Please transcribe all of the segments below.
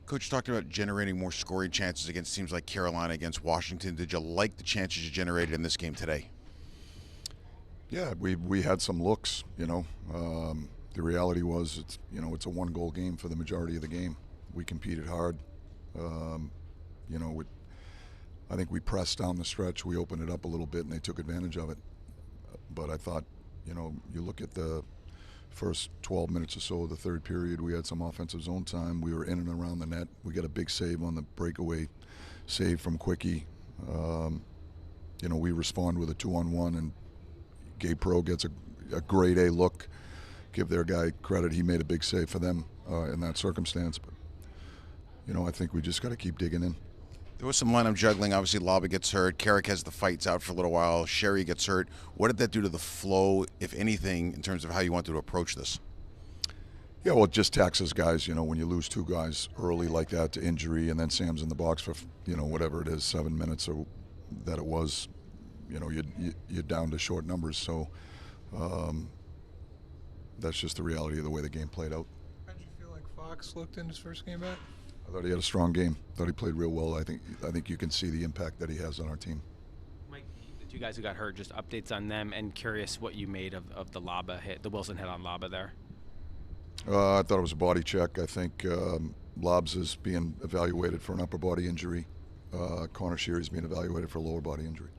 Coach talked about generating more scoring chances against teams like Carolina, against Washington. Did you like the chances you generated in this game today? Yeah, we had some looks. The reality was it's a one-goal game for the majority of the game. We competed hard. Um, you know, I think we pressed down the stretch. We opened it up a little bit, and they took advantage of it. But I thought, you look at the first 12 minutes or so of the third period, we had some offensive zone time. We were in and around the net. We got a big save on the breakaway save from Quickie. We respond with a 2-on-1, and Gabe Pro gets a grade A look. Give their guy credit. He made a big save for them in that circumstance. But, I think we just got to keep digging in. There was some lineup juggling. Obviously, Laba gets hurt. Carrick has the fights out for a little while. Sherry gets hurt. What did that do to the flow, if anything, in terms of how you wanted to approach this? Yeah, well, it just taxes guys. When you lose two guys early like that to injury, and then Sam's in the box for whatever it is, 7 minutes or that it was. You're down to short numbers. So that's just the reality of the way the game played out. How did you feel like Fox looked in his first game back? I thought he had a strong game. I thought he played real well. I think you can see the impact that he has on our team. Mike, the two guys who got hurt, just updates on them, and curious what you made of the Laba hit, the Wilson hit on Laba there. I thought it was a body check. I think Lobs is being evaluated for an upper body injury. Connor Sheary's being evaluated for a lower body injury.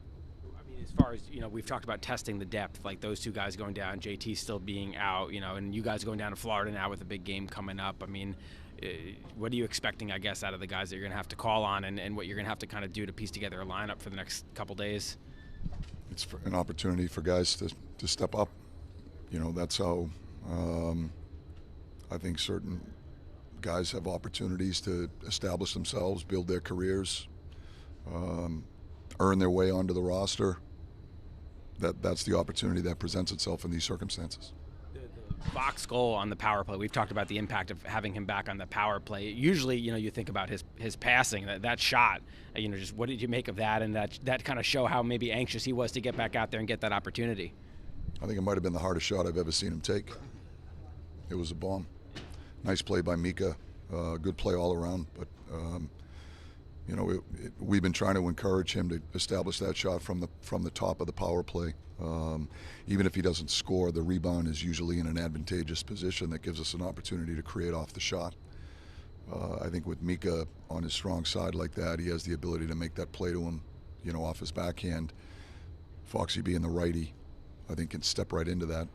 I mean, as far as, we've talked about testing the depth, like those two guys going down, JT still being out, and you guys going down to Florida now with a big game coming up. I mean, what are you expecting, I guess, out of the guys that you're going to have to call on, and what you're going to have to kind of do to piece together a lineup for the next couple days? It's an opportunity for guys to step up. That's how I think certain guys have opportunities to establish themselves, build their careers, earn their way onto the roster. That's the opportunity that presents itself in these circumstances. Fox goal on the power play. We've talked about the impact of having him back on the power play. Usually, you think about his passing, that shot. Just what did you make of that, and that kind of show how maybe anxious he was to get back out there and get that opportunity? I think it might have been the hardest shot I've ever seen him take. It was a bomb. Nice play by Mika. Good play all around. But we've been trying to encourage him to establish that shot from the top of the power play. Even if he doesn't score, the rebound is usually in an advantageous position that gives us an opportunity to create off the shot. I think with Mika on his strong side like that, he has the ability to make that play to him, off his backhand. Foxy being the righty, I think can step right into that.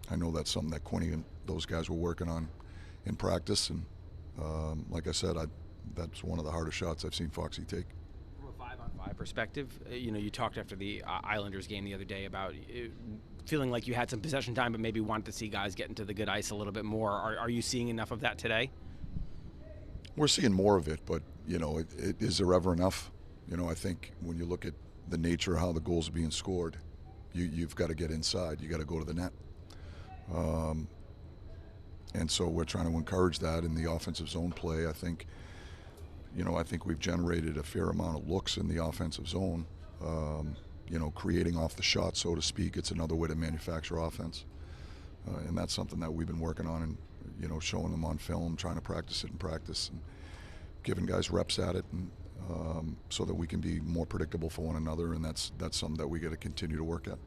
I know that's something that Quinny and those guys were working on in practice, and like I said, that's one of the hardest shots I've seen Foxy take. From a 5-on-5 perspective, you talked after the Islanders game the other day about feeling like you had some possession time, but maybe wanted to see guys get into the good ice a little bit more. Are you seeing enough of that today? We're seeing more of it, but is there ever enough? I think when you look at the nature of how the goals are being scored, you've got to get inside. You got to go to the net. And so we're trying to encourage that in the offensive zone play. I think we've generated a fair amount of looks in the offensive zone. Creating off the shot, so to speak. It's another way to manufacture offense, and that's something that we've been working on and showing them on film, trying to practice it in practice, and giving guys reps at it, and so that we can be more predictable for one another. And that's something that we got to continue to work at.